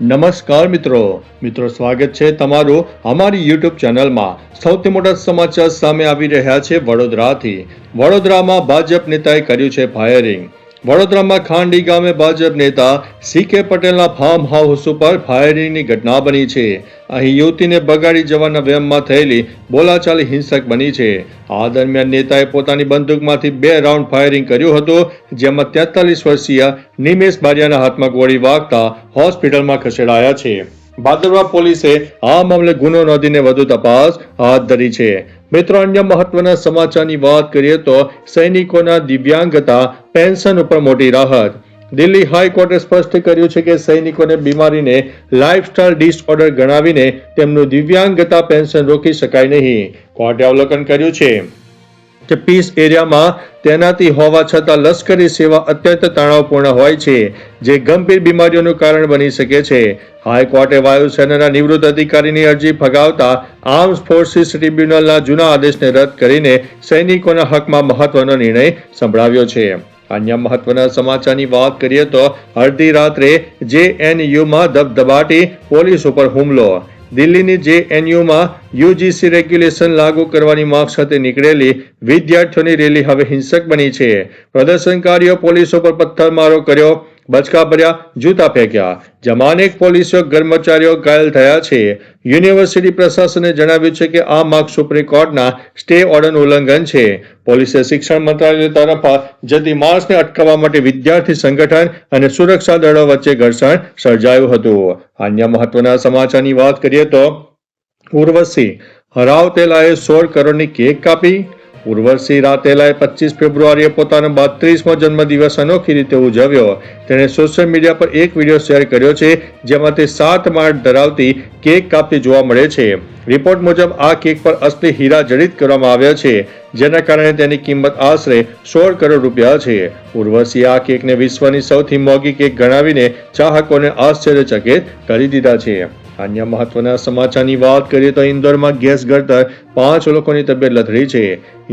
નમસ્કાર મિત્રો સ્વાગત છે તમારું અમારી યુટ્યુબ ચેનલમાં। સૌથી મોટા સમાચાર સામે આવી રહ્યા છે વડોદરાથી। વડોદરામાં ભાજપ નેતાએ કર્યું છે ફાયરિંગ। વડોદરામાં ખાંડી ગામે ભાજપ નેતા સી.કે. પટેલના ફાર્મ હાઉસ ઉપર ફાયરિંગની ઘટના બની છે। અહીં યુવતીને બગાડી જવાના વહેમમાં થયેલી બોલાચાલી હિંસક બની છે। આ દરમિયાન નેતાએ પોતાની બંદૂકમાંથી 2 રાઉન્ડ ફાયરિંગ કર્યું હતું, જેમાં 43 વર્ષીય નિમેશ બારિયાના હાથમાં ગોળી વાગતા હોસ્પિટલમાં ખસેડાયા છે। ભાદરવા પોલીસે આ મામલે ગુનો નોંધીને વધુ તપાસ હાથ ધરી છે। મિત્રો, અન્ય મહત્વના સમાચારની વાત કરીએ તો સૈનિકોના દિવ્યાંગતા પેન્શન ઉપર મોટી રાહત। દિલ્હી હાઈકોર્ટે સ્પષ્ટ કર્યું છે કે સૈનિકોને બીમારીને લાઇફસ્ટાઇલ ડિસઓર્ડર ગણાવીને તેમનું દિવ્યાંગતા પેન્શન રોકી શકાય નહીં। કોર્ટે અવલોકન કર્યું છે કે પીસ એરિયામાં તૈનાતી હોવા છતાં લશ્કરી સેવા અત્યંત તણાવપૂર્ણ હોય છે, જે ગંભીર બીમારીઓનું કારણ બની શકે છે। હાઈકોર્ટે વાયુસેનાના નિવૃત્ત અધિકારીની અરજી ફગાવતા આર્મ્સ ફોર્સિસ ટ્રિબ્યુનલના જૂના આદેશને રદ કરીને સૈનિકોના હકમાં મહત્વનો નિર્ણય સંભળાવ્યો છે। અન્ય મહત્વના સમાચારની વાત કરીએ તો અડધી રાત્રે JNUમાં ધબધબાટી પોલીસ ઉપર હુમલો। દિલ્હીની JNUમાં UGC રેગ્યુલેશન લાગુ કરવાની માંગ સાથે નીકળેલી વિદ્યાર્થીઓની રેલી હવે હિંસક બની છે। પ્રદર્શનકારીઓ પોલીસ ઉપર પથ્થરમારો કર્યો, બચકા ભર્યા, જૂતા ફેંક્યા, જેમાં અનેક પોલીસ કર્મચારીઓ ઘાયલ થયા છે। યુનિવર્સિટી પ્રશાસને જણાવ્યું છે કે આ માંગ સુપ્રીમ કોર્ટના સ્ટે ઓર્ડરનું ઉલ્લંઘન છે। પોલીસે શિક્ષણ મંત્રાલય તરફ જતી માર્ચને અટકાવવા માટે વિદ્યાર્થી સંગઠન અને સુરક્ષા દળો વચ્ચે ઘર્ષણ સર્જાયું હતું। અન્ય મહત્વના સમાચારની વાત કરીએ તો ઉર્વશી રાઉતેલાએ 16 કરોડની કેક કાપી। ઉર્વશી રાઉતેલાએ 25 ફેબ્રુઆરીએ પોતાનો 32મો જન્મદિવસ અનોખી રીતે ઉજવ્યો। તેણે સોશિયલ મીડિયા પર એક વિડીયો શેર કર્યો છે, જેમાં તે 7 માળ ધરાવતી કેક કાપતી જોવા મળે છે। રિપોર્ટ મુજબ આ કેક પર અસલી હીરા જડિત કરવામાં આવ્યા છે, જેના કારણે તેની કિંમત આશરે 16 કરોડ રૂપિયા છે। ઉર્વશીએ આ કેકને વિશ્વની સૌથી મોંઘી કેક ગણાવીને ચાહકોને આશ્ચર્યચકિત કરી દીધા છે। અન્ય મહત્વના સમાચારની વાત કરીએ તો ઇન્દોરમાં ગેસ ગળતર 5 લોકોની તબિયત લથડી છે।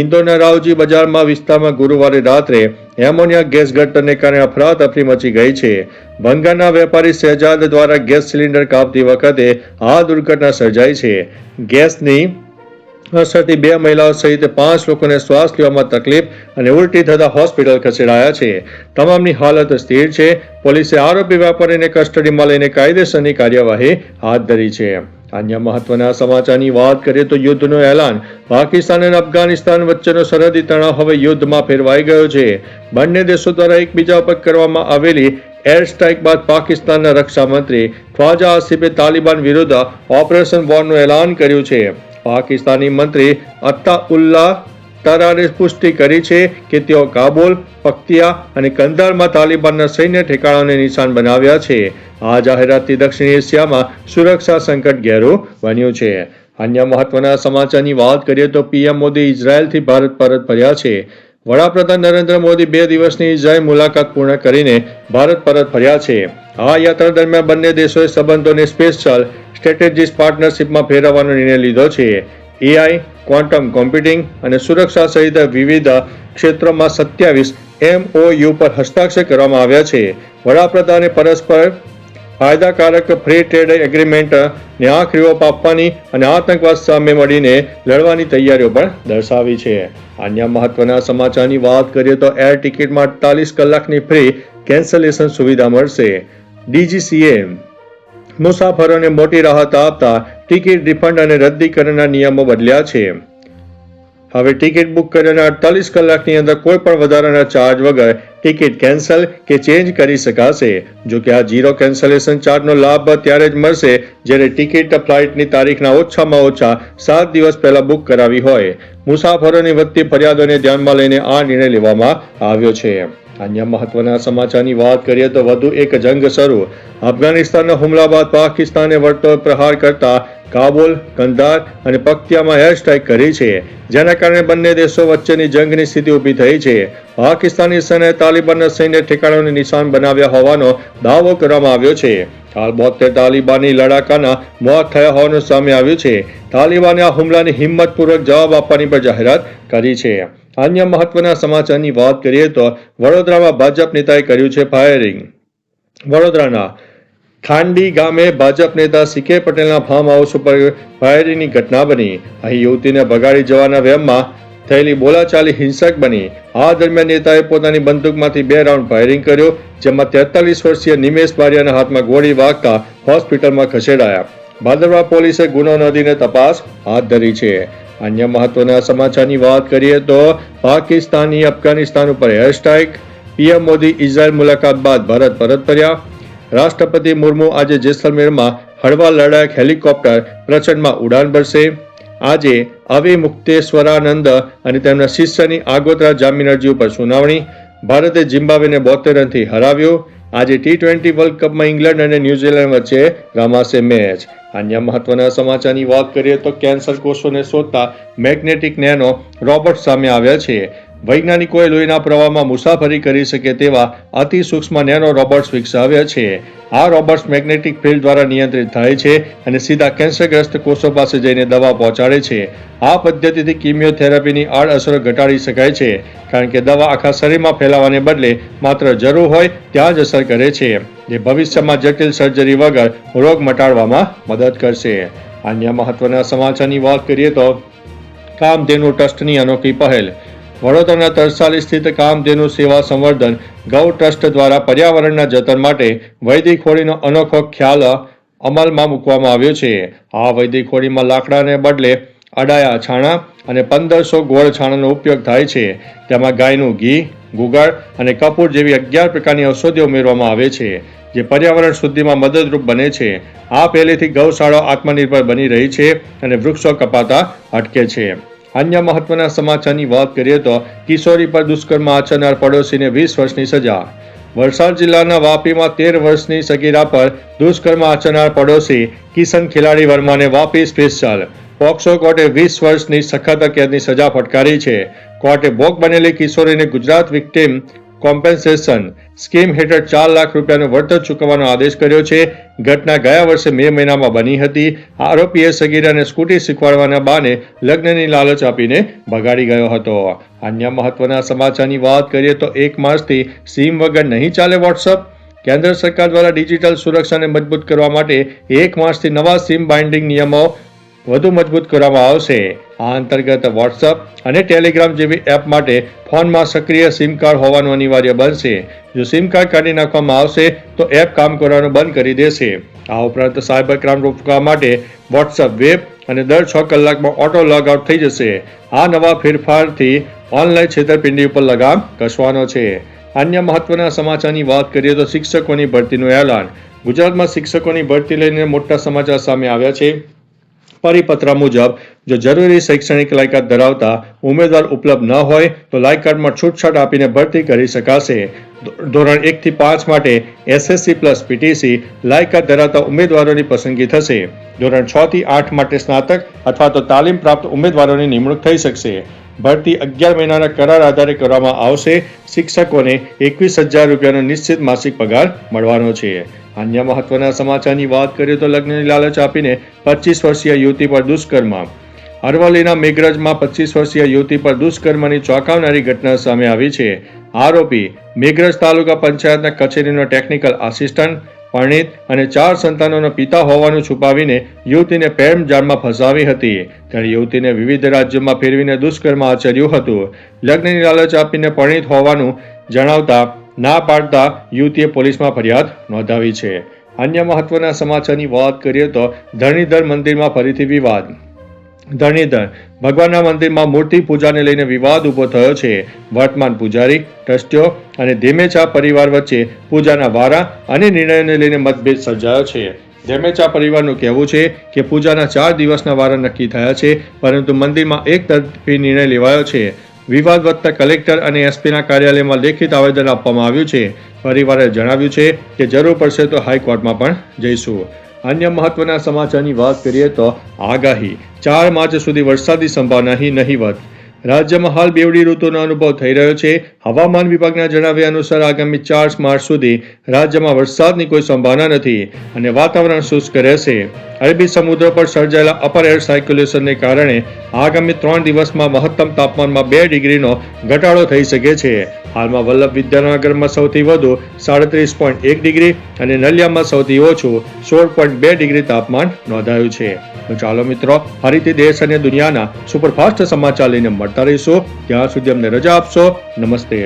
ઇન્દોરના રાવજી બજારમાં વિસ્તારમાં ગુરુવારે રાત્રે એમોનિયા ગેસ ગળતરને કારણે અફરાતફરી મચી ગઈ છે। બંગાળના વેપારી શહેજાદ દ્વારા ગેસ સિલિન્ડર કાપતી વખતે આ દુર્ઘટના સર્જાઈ છે। ગેસની અસરથી 2 મહિલાઓ સહિત 5 લોકોને શ્વાસ લેવામાં તકલીફ અને ઉલટી થતા હોસ્પિટલ ખસેડાયા છે। તમામની હાલત સ્થિર છે। પોલીસે આરોપી વેપારીને કસ્ટડીમાં લઈને કાયદેસરની કાર્યવાહી હાથ ધરી છે। અન્ય મહત્વના સમાચારની વાત કરીએ તો યુદ્ધનું એલાન। પાકિસ્તાન અને અફઘાનિસ્તાન વચ્ચેનો સરહદી તણાવ હવે યુદ્ધમાં ફેરવાઈ ગયો છે। બંને દેશો દ્વારા એકબીજા ઉપર કરવામાં આવેલી એર સ્ટ્રાઇક બાદ પાકિસ્તાનના રક્ષા મંત્રી ખ્વાજા આસિફે તાલિબાન વિરુદ્ધ ઓપરેશન વોરનું એલાન કર્યું છે। પાકિસ્તાની મંત્રી અત્તાઉલ્લાહ તરારે પુષ્ટિ કરી છે કે તેઓ કાબુલ, પખ્તિયા અને કંધારમાં તાલિબાનના સૈન્ય ઠેકાણાઓને નિશાન બનાવ્યા છે। આ જાહેરાતથી દક્ષિણ એશિયામાં સુરક્ષા સંકટ ઘેરું બન્યું છે। અન્ય મહત્વના સમાચારની વાત કરીએ તો પીએમ મોદી ઇઝરાયલથી ભારત પરત ફર્યા છે। વડાપ્રધાન નરેન્દ્ર મોદી 2 દિવસની ઇઝરાયલ મુલાકાત પૂર્ણ કરીને ભારત પરત ફર્યા છે। આ યાત્રા દરમિયાન બંને દેશોએ સંબંધોને સ્પેશિયલ સ્ટ્રેટેજિક પાર્ટનરશિપમાં ફેરવવાનો નિર્ણય લીધો છે। AI, ક્વોન્ટમ કોમ્પ્યુટિંગ અને સુરક્ષા સહિત વિવિધ ક્ષેત્રોમાં 27 MOU પર હસ્તાક્ષર કરવામાં આવ્યા છે। વડાપ્રધાને પરસ્પર ફાયદાકારક ફ્રી ટ્રેડ એગ્રીમેન્ટને આખરી ઓપ આપવાની અને આતંકવાદ સામે મળીને લડવાની તૈયારીઓ પણ દર્શાવી છે। અન્ય મહત્વના સમાચારની વાત કરીએ તો એર ટિકિટમાં 48 કલાકની ફ્રી કેન્સલેશન સુવિધા મળશે। DGCA મુસાફરોને મોટી રાહત આપતા ટિકિટ રિફંડ અને રદ્દીકરણના નિયમો બદલ્યા છે। હવે ટિકિટ બુક કર્યાના 48 કલાકની અંદર કોઈ પણ વધારાના ચાર્જ વગર ટિકિટ કેન્સલ કે ચેન્જ કરી શકાશે। જો કે આ ઝીરો કેન્સલેશન ચાર્જનો લાભ ત્યારે જ મળશે જ્યારે ટિકિટ ફ્લાઇટની તારીખના ઓછામાં ઓછા 7 દિવસ પહેલા બુક કરાવી હોય। મુસાફરોની વધતી ફરિયાદોને ધ્યાનમાં લઈને આ નિર્ણય લેવામાં આવ્યો છે। અન્ય મહત્વના સમાચારની વાત કરીએ તો વધુ એક જંગ શરૂ। અફઘાનિસ્તાનના હુમલા બાદ પાકિસ્તાને વળતો પ્રહાર કરતા કાબુલ, કંધાર અને પખ્તિયામાં એર સ્ટ્રાઇક કરી છે, જેના કારણે બંને દેશો વચ્ચેની જંગની સ્થિતિ ઊભી થઈ છે। પાકિસ્તાની સેનાએ તાલિબાનના સૈન્ય ઠેકાણાઓને નિશાન બનાવ્યા હોવાનો દાવો કરવામાં આવ્યો છે। હાલ 72 તાલિબાની લડાકાના મોત થયા હોવાનું સામે આવ્યું છે। તાલિબાને આ હુમલાની હિંમતપૂર્વક જવાબ આપવાની પણ જાહેરાત કરી છે। અન્ય મહત્વના સમાચારની વાત કરીએ તો વડોદરામાં ભાજપ નેતાએ કર્યું છે ફાયરિંગ। વડોદરાના ખાંડી ગામે ભાજપ નેતા સીકે પટેલના ફાર્મ હાઉસ ઉપર ફાયરિંગની ઘટના બની. અહીં યુવતીને ભગાડી જવાના વેમમાં થયેલી બોલાચાલી હિંસક બની. આ દરમિયાન નેતાએ પોતાની બંદૂકમાંથી 2 રાઉન્ડ ફાયરિંગ કર્યો, જેમાં 43 વર્ષીય નિમેશ બારિયાના હાથમાં ગોળી વાગતા હોસ્પિટલમાં ખસેડાયા. ભાદરવા પોલીસે ગુનો નોંધીને તપાસ હાથ ધરી છે. અન્ય મહત્વના સમાચારની વાત કરીએ તો પાકિસ્તાની અફઘાનિસ્તાન ઉપર air strike. PM Modi Israel મુલાકાત બાદ ભારત પરત ફર્યા. રાષ્ટ્રપતિ મુર્મુ આજે જેસલમેરમાં હળવા લડાયક હેલિકોપ્ટર પ્રચંડમાં ઉડાન ભરશે. આજે અવિમુક્તેશ્વરાનંદ અને તેમના શિષ્યની આગોતરા જામીન અરજી ઉપર સુનાવણી. ભારતે ઝિમ્બાબ્વેને 72 રનથી હરાવ્યું. આજે T20 વર્લ્ડ કપમાં ઇંગ્લેન્ડ અને ન્યૂઝીલેન્ડ વચ્ચે રમાશે મેચ. અન્ય મહત્વના સમાચારની વાત કરીએ તો કેન્સર કોષોને શોધતા મેગ્નેટિક નેનો રોબોટ સામે આવ્યા છે. વૈજ્ઞાનિકોએ લોહીના પ્રવાહમાં મુસાફરી કરી શકે તેવા અતિ સૂક્ષ્મ નેનો રોબોટ્સ વિકસાવ્યા છે. આ રોબોટ્સ મેગ્નેટિક ફિલ્ડ દ્વારા નિયંત્રિત થાય છે અને સીધા કેન્સરગ્રસ્ત કોષો પાસે જઈને દવા પહોંચાડે છે. આ પદ્ધતિથી કિમિયોથેરાપીની આડઅસરો ઘટાડી શકાય છે, કારણ કે દવા આખા શરીરમાં ફેલાવાને બદલે માત્ર જરૂર હોય ત્યાં જ અસર કરે છે, જે ભવિષ્યમાં જટિલ સર્જરી વગર રોગ મટાડવામાં મદદ કરશે. અન્ય મહત્વના સમાચારની વાત કરીએ તો કામધેનુ ટ્રસ્ટની અનોખી પહેલ. વડોદરાના તરસાલી સ્થિત કામધેનુ સેવા સંવર્ધન ગૌ ટ્રસ્ટ દ્વારા પર્યાવરણના જતન માટે વૈદિક હોળીનો અનોખો ખ્યાલ અમલમાં મૂકવામાં આવ્યો છે. આ વૈદિક હોળીમાં લાકડાને બદલે અડાયા છાણા અને 1500 ગોળ છાણાનો ઉપયોગ થાય છે. તેમાં ગાયનું ઘી, ગુગળ અને કપૂર જેવી 11 પ્રકારની ઔષધિઓ ઉમેરવામાં આવે છે, જે પર્યાવરણ શુદ્ધિમાં મદદરૂપ બને છે. આ પહેલેથી ગૌશાળાઓ આત્મનિર્ભર બની રહી છે અને વૃક્ષો કપાતા અટકે છે. અન્ય મહત્વના સમાચારની વાત કરીએ તો કિશોરી પર દુષ્કર્મ આચરનાર પડોશીને 20 વર્ષની સજા. વલસાડ જિલ્લાના વાપીમાં 13 વર્ષની સગીરા પર દુષ્કર્મ આચરનાર પડોશી કિશન ખિલાડી વર્માને વાપી સ્પેશિયલ પોક્સો કોર્ટે 20 વર્ષની સખત કેદની સજા ફટકારી છે. કોર્ટે ભોગ બનેલી કિશોરીને ગુજરાત વિક્ટિમ કોમ્પેન્સેશન સ્કીમ હેઠળ 4 લાખ રૂપિયાનું વળતર ચૂકવવાનો આદેશ કર્યો છે. ઘટના ગયા વર્ષે મે મહિનામાં બની હતી. આરોપીએ સગીરાને સ્કૂટી શીખવાડવાના બહાને લગ્નની લાલચ આપીને ભગાડી ગયો હતો. અન્ય મહત્વના સમાચારની વાત કરીએ તો 1 માર્ચથી સિમ વગર નહીં ચાલે વોટ્સઅપ. કેન્દ્ર સરકાર દ્વારા ડિજિટલ સુરક્ષાને મજબૂત કરવા માટે 1 માર્ચથી નવા સિમ બાઇન્ડિંગ નિયમો વધુ મજબૂત કરવામાં આવશે. આ અંતર્ગત વોટ્સઅપ અને ટેલિગ્રામ જેવી એપ માટે ફોનમાં સક્રિય સિમ કાર્ડ હોવાનું અનિવાર્ય બનશે. જો સિમ કાર્ડ કાઢી નાખવામાં આવશે તો એપ કામ કરવાનું બંધ કરી દેશે. આ ઉપરાંત સાયબર ક્રાઇમ રોકવા માટે વોટ્સઅપ વેબ અને દર 6 કલાકમાં ઓટો લોગ આઉટ થઈ જશે. આ નવા ફેરફારથી ઓનલાઈન છેતરપિંડી ઉપર લગામ કસવાનો છે. અન્ય મહત્વના સમાચારની વાત કરીએ તો શિક્ષકોની ભરતીનું એલાન. ગુજરાતમાં શિક્ષકોની ભરતી લઈને મોટા સમાચાર સામે આવ્યા છે. પરિપત્ર મુજબ જો જરૂરી શૈક્ષણિક લાયકાત ધરાવતા ઉમેદવાર ઉપલબ્ધ ન હોય તો લાયકાતમાં છૂટછાટ આપીને ભરતી કરી શકાશે. ધોરણ 1 થી 5 માટે SSC+ PTC લાયકાત ધરાવતા ઉમેદવારોની પસંદગી થશે. ધોરણ 6 થી 8 માટે સ્નાતક અથવા તો તાલીમ પ્રાપ્ત ઉમેદવારોની નિમણૂક થઈ શકશે. ભરતી 11 મહિનાના કરાર આધારે કરવામાં આવશે. શિક્ષકોને 21,000 રૂપિયાનો નિશ્ચિત માસિક પગાર મળવાનો છે. અન્ય મહત્વના સમાચારની વાત કરીએ તો લગ્નની લાલચ આપીને 25 વર્ષીય યુવતી પર દુષ્કર્મ. અરવલ્લીના મેઘરજમાં 25 વર્ષીય યુવતી પર દુષ્કર્મની ચોંકાવનારી ઘટના સામે આવી છે. આરોપી મેઘરજ તાલુકા પંચાયતના કચેરીનો ટેકનિકલ આસિસ્ટન્ટ, પરણિત અને 4 સંતાનોના પિતા હોવાનું છુપાવીને યુવતીને પ્રેમ જાળમાં ફસાવી હતી. ત્યારે યુવતીને વિવિધ રાજ્યોમાં ફેરવીને દુષ્કર્મ આચર્યું હતું. લગ્નની લાલચ આપીને પરણિત હોવાનું જણાવતા ના પાડતા યુવતીએ પોલીસમાં ફરિયાદ નોંધાવી છે. અન્ય મહત્વના સમાચારની વાત કરીએ તો ધરણીધર મંદિરમાં ફરીથી વિવાદ. ધરણીધર ભગવાનના મંદિરમાં મૂર્તિ પૂજાને લઈને વિવાદ ઉભો થયો છે. વર્તમાન પૂજારી, ટ્રસ્ટીઓ અને ધેમેચા પરિવાર વચ્ચે પૂજાના વારા અને નિર્ણયોને લઈને મતભેદ સર્જાયો છે. ધેમેચા પરિવારનું કહેવું છે કે પૂજાના 4 દિવસના વારા નક્કી થયા છે, પરંતુ મંદિરમાં એક તરફી નિર્ણય લેવાયો છે. વિવાદ વધતા કલેક્ટર અને એસપીના કાર્યાલયમાં લેખિત આવેદન આપવામાં આવ્યું છે. પરિવારે જણાવ્યું છે કે જરૂર પડશે તો હાઈકોર્ટમાં પણ જઈશું. અન્ય મહત્વના સમાચારની વાત કરીએ તો આગાહી. 4 માર્ચ સુધી વરસાદની સંભાવના નહીવત. રાજ્યમાં હાલ બેવડી ઋતુનો અનુભવ થઈ રહ્યો છે. હવામાન વિભાગના જણાવ્યા અનુસાર આગામી 4 માર્ચ સુધી રાજ્યમાં વરસાદની કોઈ સંભાવના નથી અને વાતાવરણ શુષ્ક રહેશે. અરબી સમુદ્ર પર સર્જાયેલા અપર એર સાયક્યુલેશનને કારણે આગામી 3 દિવસમાં મહત્તમ તાપમાનમાં 2 ડિગ્રીનો ઘટાડો થઈ શકે છે. હાલમાં વલ્લભ વિદ્યાનગરમાં સૌથી વધુ 37.1 ડિગ્રી અને નલિયામાં સૌથી ઓછું 16.2 ડિગ્રી તાપમાન નોંધાયું છે. તો ચાલો મિત્રો, ફરીથી દેશ અને દુનિયાના સુપરફાસ્ટ સમાચાર લઈને મળતા રહીશું. ત્યાં સુધી અમને રજા આપશો. નમસ્તે.